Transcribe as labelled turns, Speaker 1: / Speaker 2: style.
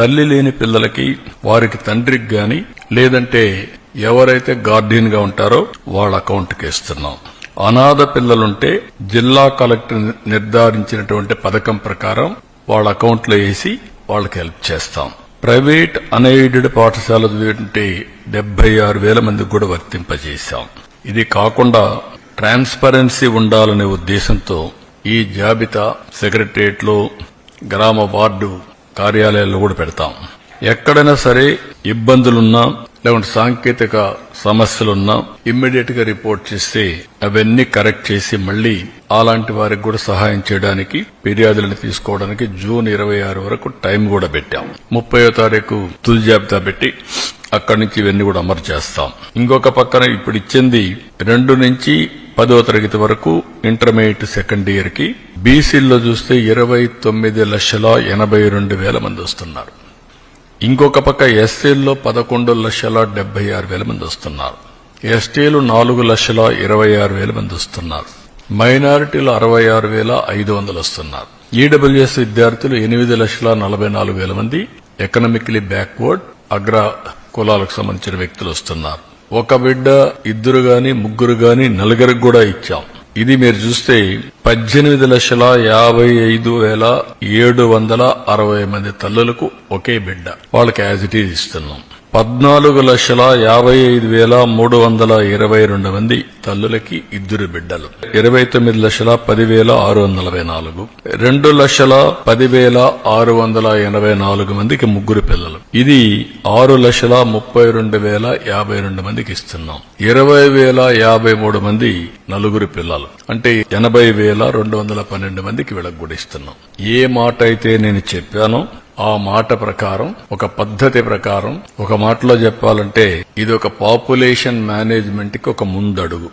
Speaker 1: తల్లి లేని పిల్లలకి వారికి తండ్రికి గాని లేదంటే ఎవరైతే గార్డియన్ గా ఉంటారో వాళ్ళ అకౌంట్ కి ఇస్తున్నాం. అనాథ పిల్లలుంటే జిల్లా కలెక్టర్ నిర్ధారించినటువంటి పథకం ప్రకారం వాళ్ళ అకౌంట్ లో వేసి వాళ్ళకి హెల్ప్ చేస్తాం. ప్రైవేట్ అన్ఎయిడెడ్ పాఠశాలలు 76,000 మందికి కూడా వర్తింపజేశాం. ఇది కాకుండా ట్రాన్స్పరెన్సీ ఉండాలనే ఉద్దేశంతో ఈ జాబితా సెక్రటరియట్ లో గ్రామ వార్డు కార్యాలయాల్లో కూడా పెడతాం. ఎక్కడైనా సరే ఇబ్బందులున్నా లేకుంటే సాంకేతిక సమస్యలున్నా ఇమ్మీడియట్ గా రిపోర్ట్ చేస్తే అవన్నీ కరెక్ట్ చేసి మళ్లీ అలాంటి వారికి కూడా సహాయం చేయడానికి ఫిర్యాదులను తీసుకోవడానికి జూన్ 26 వరకు టైం కూడా పెట్టాం. 30వ తారీఖు తుది జాబితా పెట్టి అక్కడి నుంచి ఇవన్నీ కూడా అమలు చేస్తాం. ఇంకొక పక్కన ఇప్పుడు ఇచ్చింది 2 నుంచి 10వ తరగతి వరకు ఇంటర్మీడియట్ సెకండ్ ఇయర్ కి బీసీల్లో చూస్తే 29,82,000 మంది వస్తున్నారు. ఇంకొక పక్క ఎస్సీల్లో 11,76,000 మంది వస్తున్నారు. ఎస్టీలు 4,26,000 మంది వస్తున్నారు. మైనారిటీలు 66,500 వస్తున్నారు. ఈడబ్ల్యూఎస్ విద్యార్థులు 8,44,000 మంది ఎకనామికలీ బ్యాక్వర్డ్ అగ్ర కులాలకు సంబంధించిన వ్యక్తులు వస్తున్నారు. ఒక బిడ్డ, 2 గాని 3 గాని 4 కూడా ఇచ్చాం. ఇది మీరు చూస్తే 18,55,760 మంది తల్లులకు ఒకే బిడ్డ వాళ్ళకి యాజ్ ఇట్ ఈజ్ ఇస్తున్నాం. 14,55,322 మంది తల్లులకి 2 బిడ్డలు. 29,10,644 2,10,684 మందికి 3 పిల్లలు. ఇది 6,32,052 మందికి ఇస్తున్నాం. 20,053 మంది 4 పిల్లలు అంటే 80,212 మందికి వీళ్ళకి కూడా ఇస్తున్నాం. ఏ మాట అయితే నేను చెప్పానో ఆ మాట ప్రకారం, ఒక పద్ధతి ప్రకారం, ఒక మాటలో చెప్పాలంటే ఇది ఒక పాపులేషన్ మేనేజ్మెంట్ కి ఒక ముందడుగు.